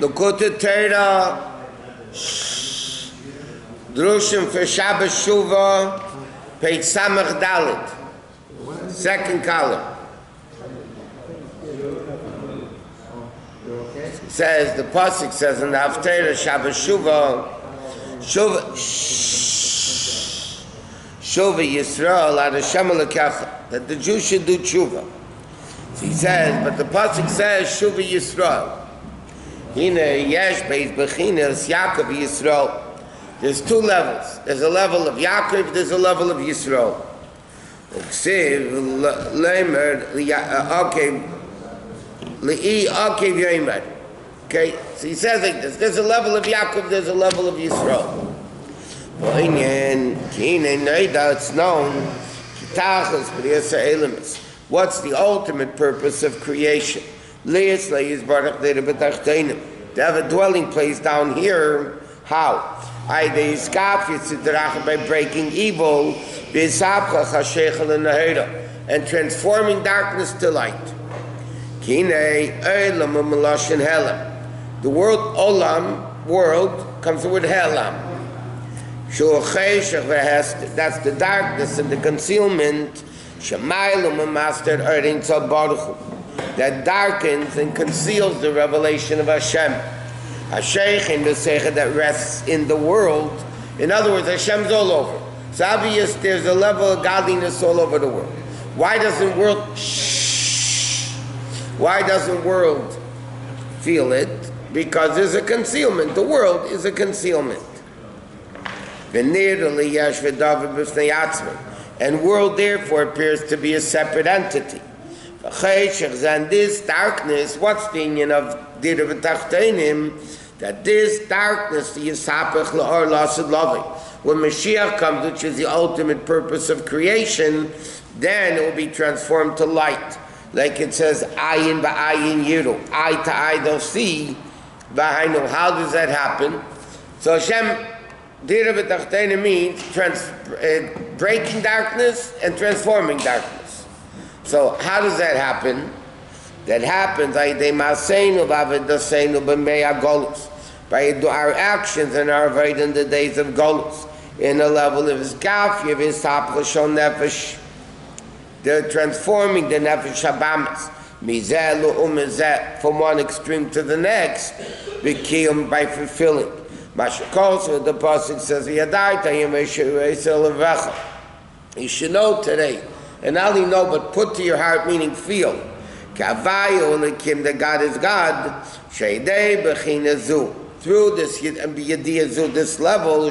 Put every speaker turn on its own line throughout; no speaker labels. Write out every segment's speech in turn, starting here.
Likkutei Torah, Drushim for Shabbat Shuva, page Samach Dalet, second column. It says, the Pasuk says in the Haftarah, Shabbat Shuva Yisrael ad Hashem Elokecha, that the Jews should do Shuva. So he says, but the Pasuk says Shuva Yisrael. Hine yesh beis bechinas Yaakov Yisrael. There's two levels. There's a level of Yaakov, there's a level of Yisrael. Okay, so he says like this. There's a level of Yaakov, there's a level of Yisrael. It's known. What's the ultimate purpose of creation? To have a dwelling place down here. How? By breaking evil and transforming darkness to light. The word olam, world, comes from the word helam. That's the darkness and the concealment that darkens and conceals the revelation of Hashem. That rests in the world. In other words, Hashem's all over. It's obvious there's a level of godliness all over the world. Why doesn't world feel it? Because there's a concealment. The world is a concealment. And world therefore appears to be a separate entity. And this darkness, what's the union of Dira v'Tachteinim? That this darkness, the Yisapach la'or lasid loving, when Mashiach comes, which is the ultimate purpose of creation, then it will be transformed to light. Like it says, ayin ba'ayin yiru, eye to eye they'll see. Ba'ainu, how does that happen? So Hashem, Dira v'Tachteinim means breaking darkness and transforming darkness. So how does that happen? That happens by our actions and our avoid in the days of Golus. In the level of his gafya, of his tapashon nefesh, they're transforming the nefesh habamas from one extreme to the next, by fulfilling. Mashakos, the Pasuk says, you should know today, and not only know, but put to your heart, meaning feel. That God is God. Through this this level,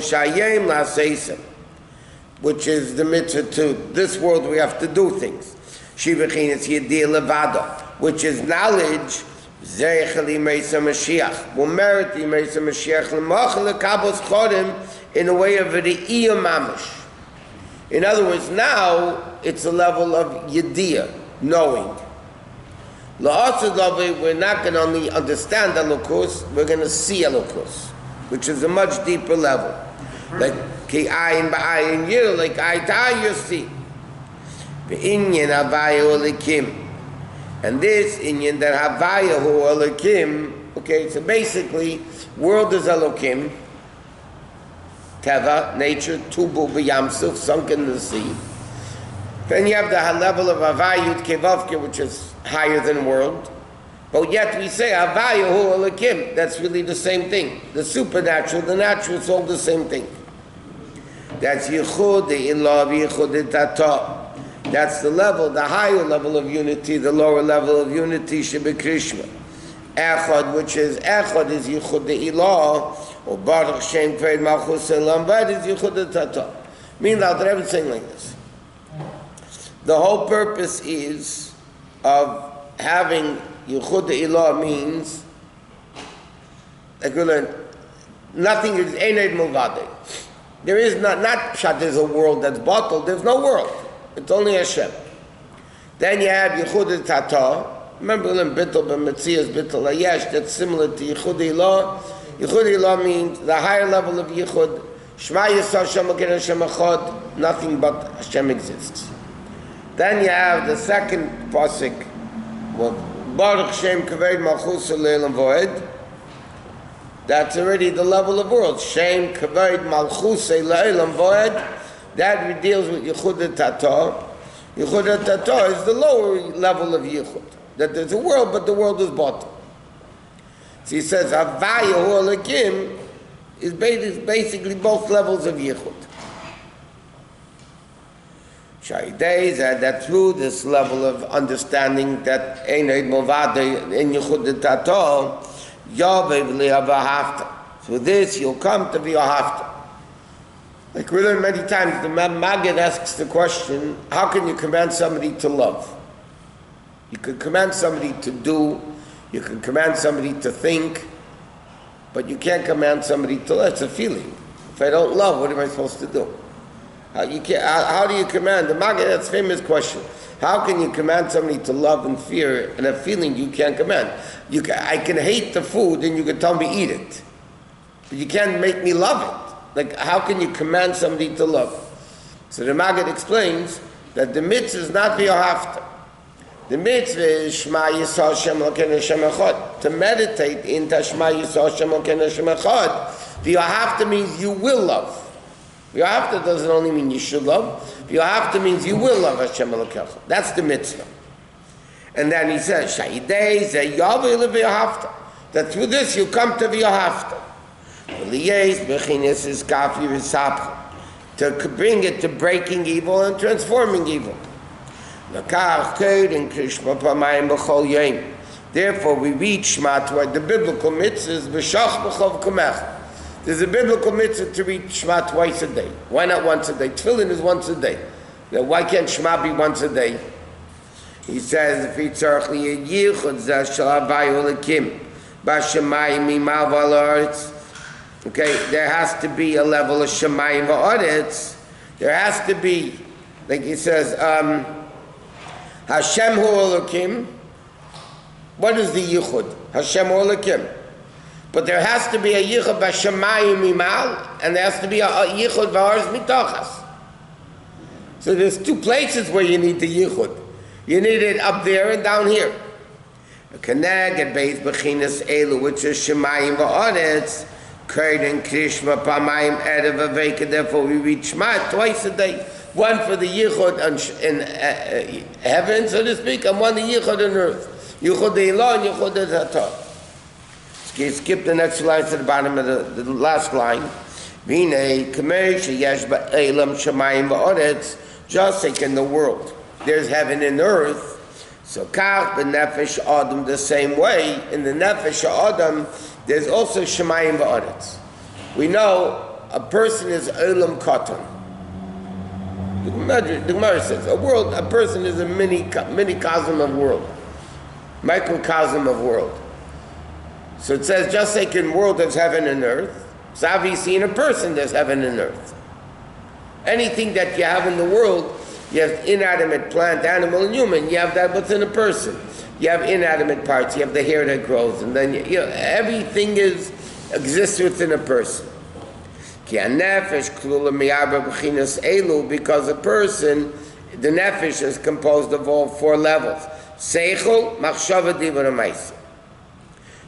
which is the mitzvah to this world, we have to do things. Which is knowledge. Will merit the Mashiach in a way of Reeh mamash. In other words, now it's a level of yediyah, knowing. We're not going to only understand Elokus, we're going to see Elokus, which is a much deeper level. Like ki ayin ba'ayin yir, like eye to eye you see. V'inyan havayu elikim. And this inyan that havayu hu elikim, okay, so basically, world is Elokim, Teva, nature, Tubu b'yamsuf, sunk in the sea. Then you have the level of Havayut Kevavke, which is higher than world. But yet we say Havayu Hu Elikim. That's really the same thing. The supernatural, the natural, it's all the same thing. That's Yichud, the Ilah, Yichud, Tata. That's the level, the higher level of unity, the lower level of unity, Shebekrishma. Echad, which is Echad, is Yichud, the Ilah, or Baruch Shem Kved Malchus Elam, but is Yichud, the Tata. Meanwhile, they're everything like this. The whole purpose is of having Yichud Ilah means, like we learned, nothing is Eined Mulvade. There is not Pshat, there's a world that's bottled, there's no world. It's only Hashem. Then you have Yichud Tata. Remember in Bittul B'Metzias, Bittul Hayesh, that's similar to Yichud Ilah. Yichud Ilah means the higher level of Yichud. Shema Yisrael Hashem Elokeinu Hashem Echad, nothing but Hashem exists. Then you have the second pasuk, Baruch Shem Kaved Malchus Leil Voed, That's already the level of world. Shem, Kavod, Malchusei, Le'elam, Voed. That deals with Yichud Tator. Yichud Tator is the lower level of Yichud. That there's a world, but the world is bottom. So he says, Havaya or Lakim is basically both levels of Yichud. Shaydei, that through this level of understanding that Einoid Movade in Yichud Tator, Yavev Li'avahafta. Through this, you'll come to be Ahavta. Like we learned many times, the Maggid asks the question, how can you command somebody to love? You can command somebody to do, you can command somebody to think, but you can't command somebody to love. It's a feeling. If I don't love, what am I supposed to do? How do you command? The Maggid, that's a famous question. How can you command somebody to love and fear and a feeling you can't command? I can hate the food and you can tell me eat it, but you can't make me love it. Like, how can you command somebody to love? So the Maggid explains that the mitzvah is not v'yohavta. The mitzvah is Shema Yisrael Shem Elokeinu Shem Echad. To meditate into Shema Yisrael Shem Elokeinu Shem Echad. V'yohavta means you will love. V'yohavta doesn't only mean you should love. V'yohavta means you will love Hashem Elokeinu. That's the mitzvah. And then he says, Sha'idei ze yavu v'yohavta. That through this you come to v'yohavta. To bring it to breaking evil and transforming evil. Therefore we reach Shema toward the biblical mitzvahs. There's a biblical mitzvah to read Shema twice a day. Why not once a day? Tefillin is once a day. Now, why can't Shema be once a day? He says, okay, there has to be a level of Shemayim v'Aretz. There has to be, like he says, Hashem hu Elokim. What is the Yichud? Hashem hu Elokim. But there has to be a Yichud b'Shemayim imal, and there has to be a Yichud v'Aretz mitochas. So there's two places where you need the Yichud. You need it up there and down here. Keneg and Beis Bechinas Elu, which is Shemayim v'Aretz. And Krishma Pamayim Erev Aveka. Therefore, we read Shema twice a day. One for the Yichud in heaven, so to speak, and one the Yichud on earth. Yichud Eilah and Yichud Tator. Skip the next line to the bottom of the last line. V'nei Kamer sheyesh ba'elam Shemayim v'Aretz. Just like in the world, there's heaven and earth. So Kach b'Nefesh Adam the same way. In the Nefesh Adam, there's also Shemayim v'Aretz. We know a person is Olam Katan. The Gemara says a person is a mini-cosm of world, microcosm of world. So it says just like in world there's heaven and earth, so obviously in a person there's heaven and earth. Anything that you have in the world, you have inanimate plant, animal, and human. You have that within a person. You have inanimate parts. You have the hair that grows, and then everything exists within a person. Because a person, the nefesh is composed of all four levels: seichel, machshava, dibur, and ma'aseh.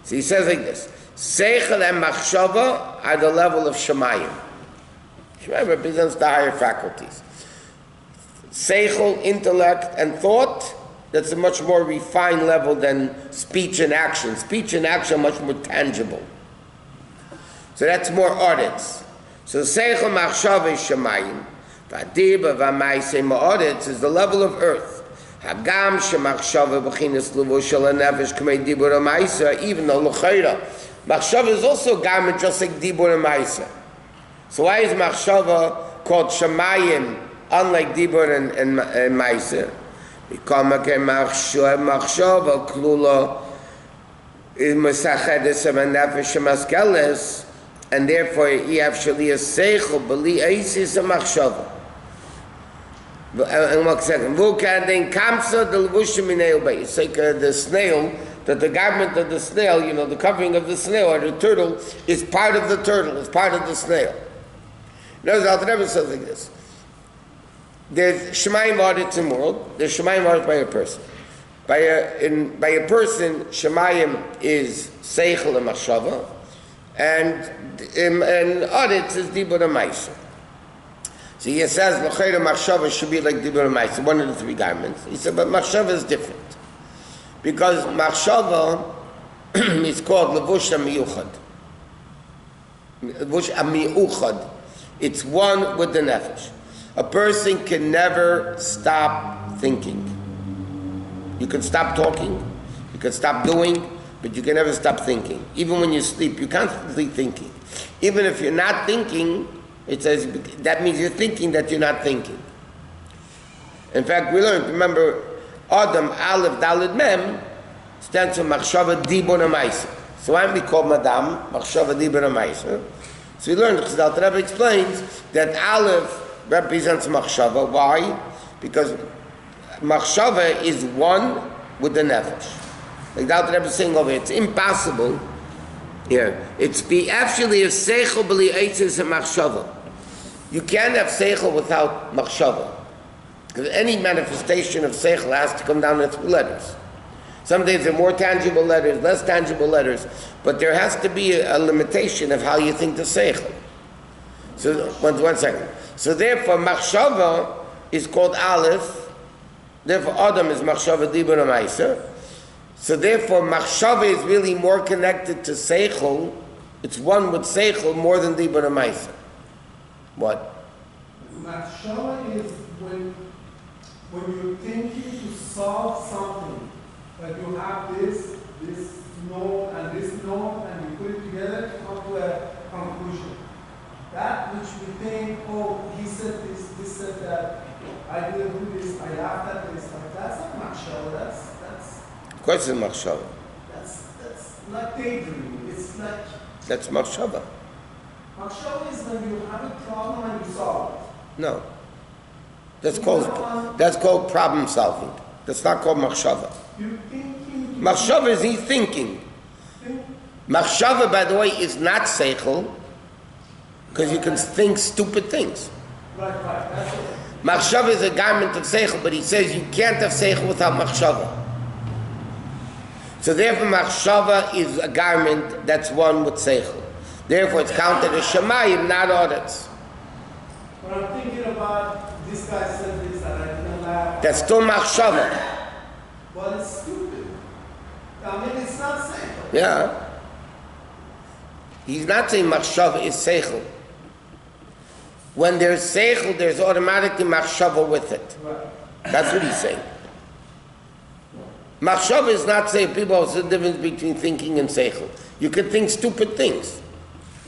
So he says like this: seichel and machshava are the level of shemayim. Shemayim represents the higher faculties. Seichel, intellect, and thought. That's a much more refined level than speech and action. Speech and action are much more tangible. So that's more audits. So Seichel Machshav is Shemayim. V'adiba v'maisei ma'aretz is the level of earth. Hagam shemachshava b'chinas levushal nefesh k'mei dibur ha'maisa. Even though l'chayra, machshava is also garment just like dibur ha'maisa. So why is machshava called Shemayim unlike dibur and maisa? Because machshava klula is mesachedes of a nefesh maskeles, and therefore yav shaliyas seichel b'li eisis a machshava. And 1 second. V'ukadin kamsa the levushim minei ubei. It's like the snail, that the garment of the snail, the covering of the snail or the turtle is part of the turtle, is part of the snail. Notice Alter Rebbe says like this. There's Shemayim audits in the world. There's Shemayim audits by a person. By a person, Shemayim is Seichel and Machshava. and Aretz is Dibur HaMaisa. So he says, L'chayra Machshava should be like Dibur HaMaisa, one of the three garments. He said, but Machshava is different. Because Machshava is called Levush HaMiyuchad. Levush HaMiyuchad. It's one with the nefesh. A person can never stop thinking. You can stop talking, you can stop doing, but you can never stop thinking. Even when you sleep, you're constantly thinking. Even if you're not thinking, it says that means you're thinking that you're not thinking. In fact, we learned, remember, Adam, Aleph, Daled, Mem, stands for Machshava Dibur HaMaisa. So why don't we call Madam Machshava Dibur HaMaisa? So we learned, because the Rebbe explains that Aleph represents Machshava. Why? Because Machshava is one with the nefesh. Like the Rebbe is saying over here, it's impossible. Here, it's be actually a seichel b'li eitzes and Machshava. You can't have seichel without Machshava. Because any manifestation of seichel has to come down in three letters. Sometimes they're more tangible letters, less tangible letters, but there has to be a limitation of how you think the seichel. So, one second. So therefore, Machshava is called Aleph. Therefore, Adam is Machshava Dibur HaMaisa. So therefore, Machshava is really more connected to seichel. It's one with seichel more than Dibur HaMaisa. What?
Machshava is when you're thinking to solve something. Like you have this note, and you put it together to come to a conclusion. That which we think, oh, he said this said that, I didn't do this, I laughed at this. Like, that's not Machshava. That's
of course it's Machshava.
That's like daydreaming. It's like
that's Machshava.
Machshava is when you have a problem and you solve it.
No. That's called problem solving. That's not called Machshava.
You're thinking.
Machshava is he thinking. Machshava, by the way, is not seichel, because you can think stupid things.
Right, that's it.
Machshava is a garment of seichel, but he says you can't have seichel without Machshava. So therefore, Machshava is a garment that's one with seichel. Therefore, it's counted as Shemayim, not Aretz.
But I'm thinking about this guy said this and I didn't laugh.
That's still Machshava.
Well, it's stupid. I mean, it's not seichel.
Yeah. He's not saying Machshava is seichel. When there's seichel, there's automatically Machshava with it.
Right.
That's what he's saying. Machshava is not saying people what's the difference between thinking and seichel. You could think stupid things.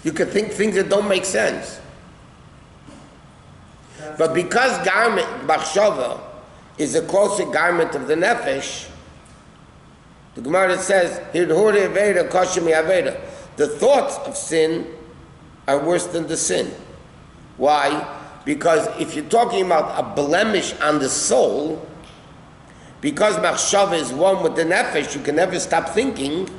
You could think things that don't make sense. But because garment, Machshava, is a closer garment of the nefesh, the Gemara says, the thoughts of sin are worse than the sin. Why? Because if you're talking about a blemish on the soul, because Machshava is one with the nefesh, you can never stop thinking,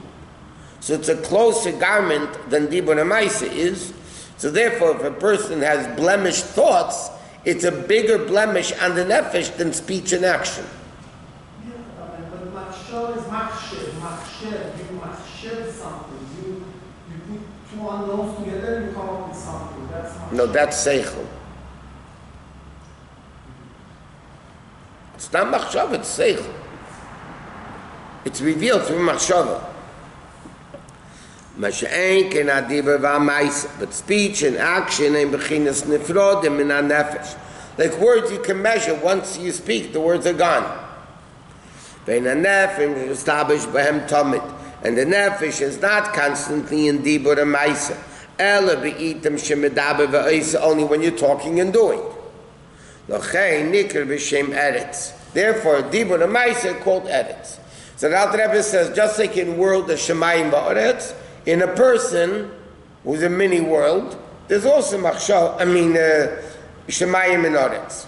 so it's a closer garment than Dibur HaMaisa is. So therefore, if a person has blemished thoughts, it's a bigger blemish on the nefesh than speech and action.
Yeah, but Machshava is Machshev. You Machshev something. You put two unknowns together and you come up with something. That's Machshev.
No, that's seichel. It's not Machshava, it's seichel. It's revealed through Machshava. But speech and action and bechinas nifrodim in our nefesh. Like words you can measure, once you speak, the words are gone. And the nefesh is not constantly in Dibur HaMaisa. Only when you're talking and doing. Therefore, Dibur HaMaisa is called Eretz. So the Alter Rebbe says, just like in world of Shemayim Ba'aretz, in a person who's a mini world, there's also Shemayim and Aretz.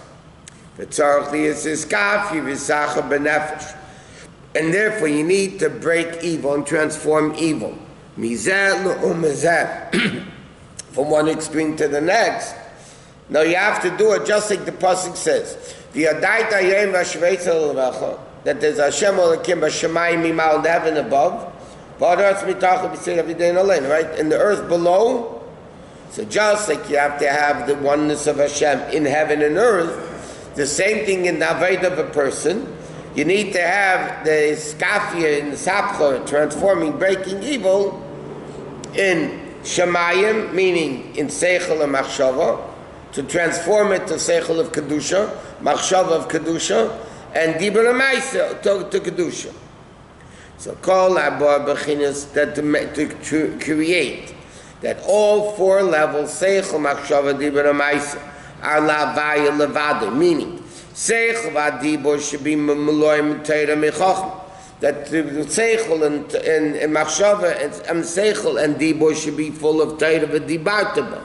And therefore you need to break evil and transform evil. From one extreme to the next. No, you have to do it just like the pasuk says. That there's Hashem Elokim b'Shamayim mimal in heaven above, Right? In the earth below, so just like you have to have the oneness of Hashem in heaven and earth, the same thing in the Avodah of a person, you need to have the skafia and the sapcha, transforming, breaking evil, in Shemayim, meaning in Seichel and Machshava, to transform it to Seichel of Kedusha, Machshava of Kedusha, and Dibur Amaisa to Kedusha. So call Abba Bechinas, that to create that all four levels, Seichel, Machshava, Dibur Amaisa, are Lavaya Levada, meaning Seichel Vadibur should be Meloim Teira Mechachma. That the Seichel and Machshava and Seichel and Dibur should be full of Torah v'dibartaba.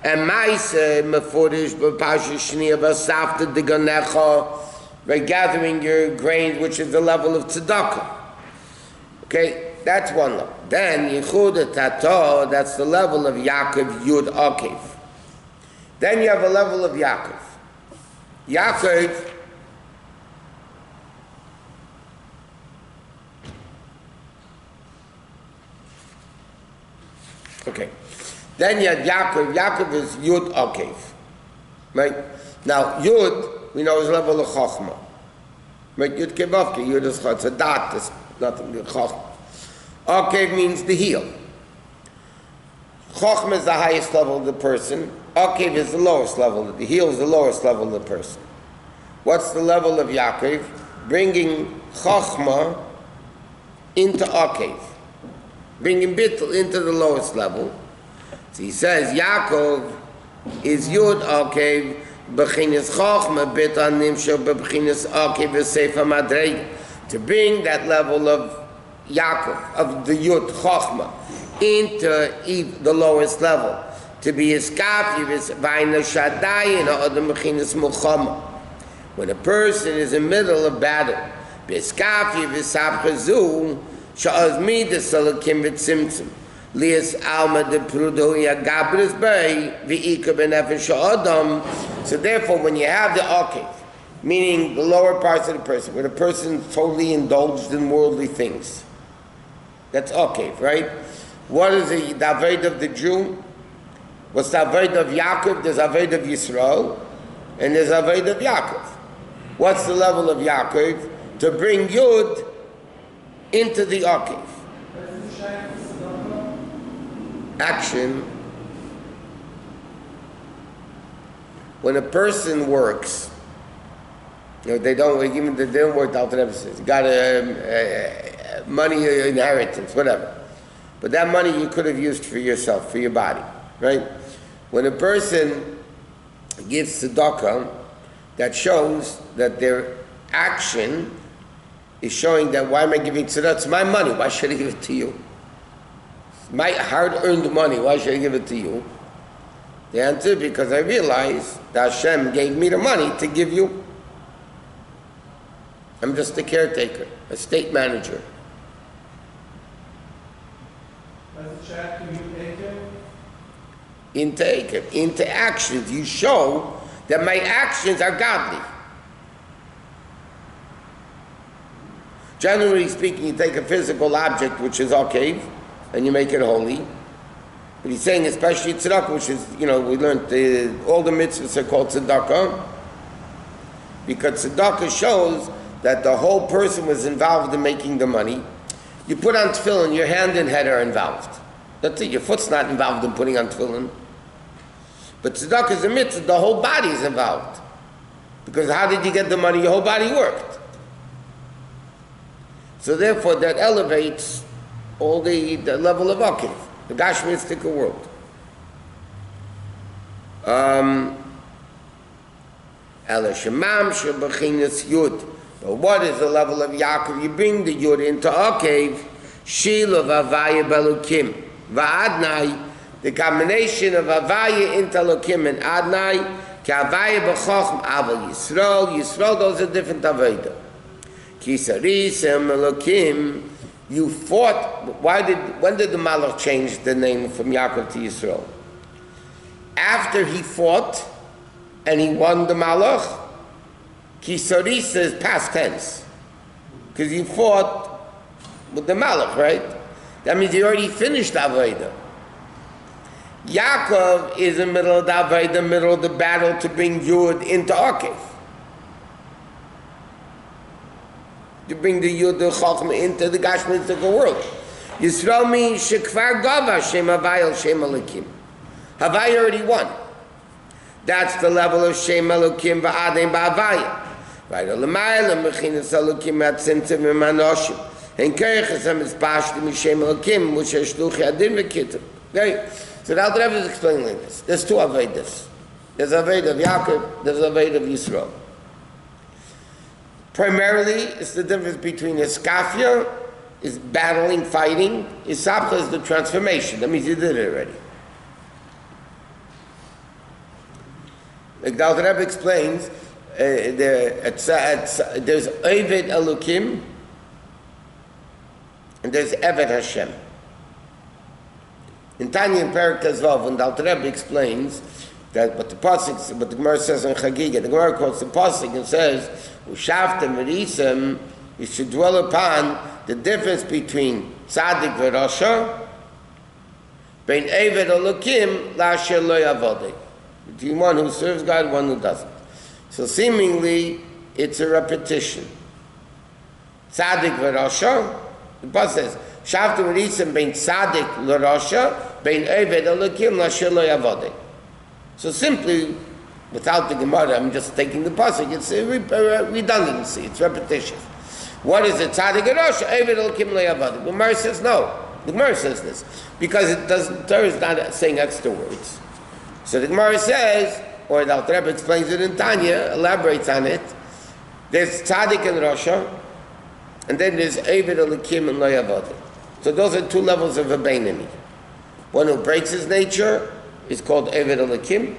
And Maisa Meforish b'Pasha Shniya v'Safta Diganecha, by gathering your grain, which is the level of tzedakah. Okay, that's one level. Then Yichud Tato, that's the level of Yaakov Yud Akev. Then you have a level of Yaakov. Yaakov. Okay. Then you have Yaakov. Yaakov is Yud Akev. Right? Now, Yud, we know is level of Chochmah. Right? Yud Kevavke. Yud is Chotz. A dot is nothing. Chochmah. Akev means the heel. Chochmah is the highest level of the person. Akev is the lowest level. The heel is the lowest level of the person. What's the level of Yaakov? Bringing Chochmah into Akev. Bringing Bittul into the lowest level. So he says, Yaakov is Yud Akev, Bechinas Chochmah, Bittul Nimsha, Bechinas Akev, Sefer Madreg. To bring that level of Yaakov, of the Yud Chochmah, into the lowest level. To be Eskafi, Vaina Shaddai, and other Bechinas Mulchama. When a person is in the middle of battle, Beskafi, Vesabchazu, Sha'az Midas Salakim Vitzimtzim. Lias Alma de Prudoya Gabris Bay, V'ika Benefesh Adam. So therefore, when you have the Akev, meaning the lower parts of the person, where the person is totally indulged in worldly things, that's Akev, right? What is the Avodah of the Jew? What's the Avodah of Yaakov? There's Avodah of Yisrael, and there's Avodah of Yaakov. What's the level of Yaakov? To bring Yud into the Akev. Action. When a person works, you know, they don't work out to emphasis. Got a money inheritance, whatever. But that money you could have used for yourself, for your body, right? When a person gives tzedakah, that shows that their action is showing that, why am I giving tzedakah? It's my money. Why should I give it to you? It's my hard-earned money. Why should I give it to you? The answer, because I realize that Hashem gave me the money to give you. I'm just a caretaker, a state manager. Into actions. You show that my actions are godly. Generally speaking, you take a physical object, which is Akev, and you make it holy. But he's saying especially tzedakah, which is, we learned all the mitzvahs are called tzedakah, because tzedakah shows that the whole person was involved in making the money. You put on tefillin, your hand and head are involved. That's it, your foot's not involved in putting on tefillin. But tzedakah is a mitzvah, the whole body is involved. Because how did you get the money? Your whole body worked. So therefore that elevates all the level of Akev, the Gashmistic world. But what is the level of Yaakov? You bring the Yud into Akev, Shila v'Avaya belukim, v'Adnai, the combination of Avaya into Elokim and Adnai, k'Avaya b'Chochm Aval Yisrael, those are different Avodah. Kisarisem Elokim, you fought. When did the Malach change the name from Yaakov to Yisrael? After he fought and he won the Malach. Kisarisa is past tense, because he fought with the Malach, right? That means he already finished Avodah. Yaakov is in the middle of the Avodah, middle of the battle to bring Yud into Akev. To bring the Yud, the Chachma into the Gashmitzvah world. Yisrael means Shekvar Gava, Shem Havayel, Shem Elokim. Havayah already won. That's the level of Shem Elokim va'adem ba'avayah. Right, Olamayla, Mechinas Elokim atzintim v'manoshim. And Kerechesam is Pashtim Mishem Elokim, which are Shluchi Adin v'Kittub. Okay? So the Alter Rebbe is explaining like this. There's two Avedas. There's Aveda of Yaakov, there's Aveda of Yisrael. Primarily, it's the difference between Iskafia, is battling, fighting. Isabcha is the transformation. That means you did it already. Like the Alter Rebbe explains, there's Oved Elokim, and there's Eved Hashem. In Tanya in Perek Tezvav, when the Alter Rebbe explains that what the Gemara says in Chagiga, the Gemara quotes the pasuk and says, "Ushaftem v'risem," you should dwell upon the difference between tzaddik v'rasha, bein Eved Elokim la'asher lo yavodeh, between one who serves God and one who doesn't. So seemingly, it's a repetition. Tzaddik v'rasha, the pasuk says, "Shavtem v'risem bein tzaddik l'rasha, bein Eved Elokim la'asher lo yavodeh." So simply, without the Gemara, I'm just taking the pasuk. It's a redundancy. It's repetition. What is it? Tzaddik v'rasha, Eved Elokim lo yavodeh. The Gemara says no. The Gemara says this because it doesn't. Torah is not saying extra words. So the Gemara says, or the Alter Rebbe explains it in Tanya, elaborates on it. There's tzaddik and rasha, and then there's Eved Elokim and lo yavodeh. So those are two levels of a beinoni. One who breaks his nature is called Eved Elokim.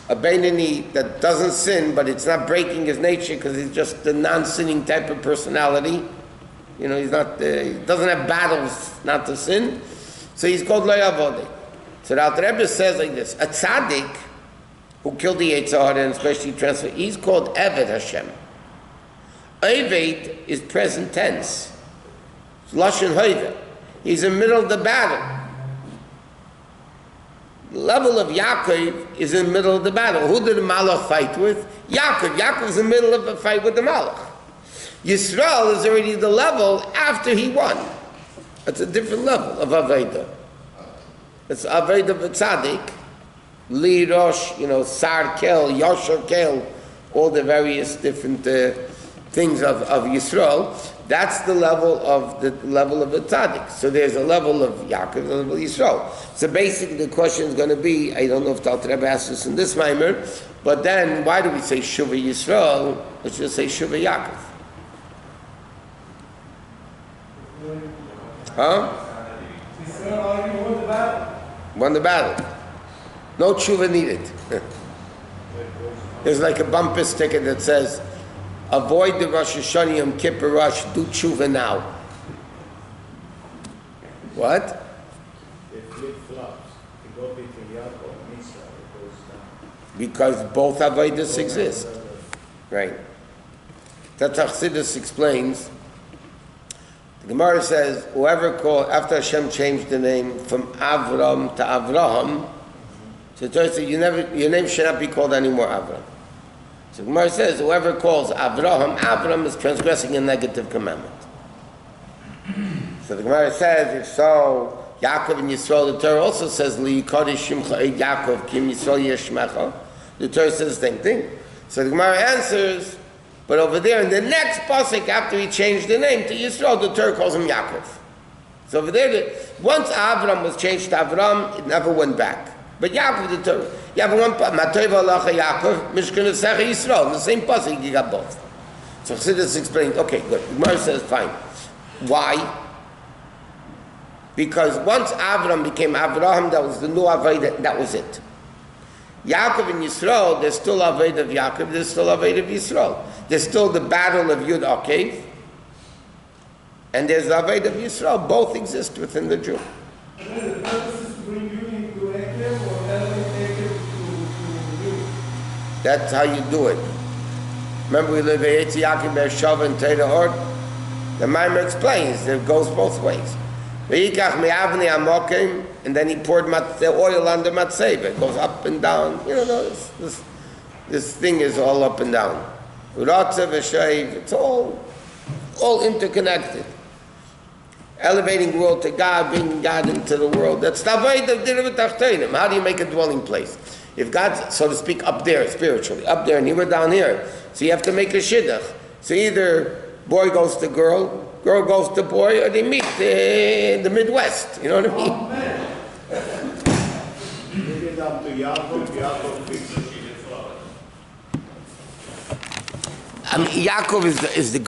A beinoni that doesn't sin, but it's not breaking his nature because he's just a non-sinning type of personality. You know, he's not. He doesn't have battles not to sin. So he's called lo yavodeh. So the Alter Rebbe says like this: a tzaddik who killed the Yetzer Hara and especially transferred, he's called Eved Hashem. Eved is present tense. It's Lashon Hoiva. He's in the middle of the battle. The level of Yaakov is in the middle of the battle. Who did the Malach fight with? Yaakov. Yaakov's in the middle of a fight with the Malach. Yisrael is already the level after he won. It's a different level of Aveda. It's Aveda of a tzaddik, Li Rosh, Sar Kel, Yosher Kel, all the various different things of Yisrael. That's the level of a tzaddik. So there's a level of Yaakov, a level of Yisrael. So basically the question is going to be, I don't know if the Alter Rebbe asked this in this Maamar, but then why do we say Shuva Yisrael? Let's just say Shuva Yaakov. Huh?
Yisrael already won the battle.
Won the battle. No tshuva needed. There's like a bumper sticker that says, avoid the Rosh Hashanah Yom Kippur rush, do tshuva now. What?
It flip-flops. It goes between Yaakov and Israel. It goes down.
Because both Avodas exist. Right. That Chassidus explains. The Gemara says, whoever called, after Hashem changed the name from Avram to Avraham, so the Torah says, your name should not be called anymore Avram. So the Gemara says, whoever calls Avram is transgressing a negative commandment. So the Gemara says, if so, Yaakov and Yisrael, the Torah also says, Li Kodesh Shimcha Eid Yaakov Kim Yisrael Yeshmecha. The Torah says the same thing. So the Gemara answers, but over there in the next pasuk, after he changed the name to Yisrael, the Torah calls him Yaakov. So over there, once Avram was changed to Avram, it never went back. But Yaakov, the Torah, you have one Matoi V'Alacha Yaakov, Mishkan Secha Yisrael. In the same pasuk, you got both. So Chassidus explained, okay, good. The Gemara says, fine. Why? Because once Avram became Avraham, that was the new Avodah, that was it. Yaakov and Yisrael, there's still Avodah of Yaakov, there's still Avodah of Yisrael. There's still the battle of Yud Akev, and there's the Avodah of Yisrael. Both exist within the Jew.
The purpose is to bring you into Ekev or elevate Ekev to you.
That's how you do it. Remember we live in Eitz Yaakov, Be'er Shava, and Teda Or? The Maamar explains that it goes both ways. And then he poured the oil on the matzeva. It goes up and down. You know, this thing is all up and down. It's all interconnected. Elevating the world to God, bringing God into the world. That's the avoid of Dirvat Tachtonim. How do you make a dwelling place? If God's, so to speak, up there spiritually, up there, and you were down here, so you have to make a shidduch. So either boy goes to girl goes to boy, or they meet in the Midwest. You know what I mean?
Give it up to Yaakov, Yaakov fixes it.
I mean, Yaakov is the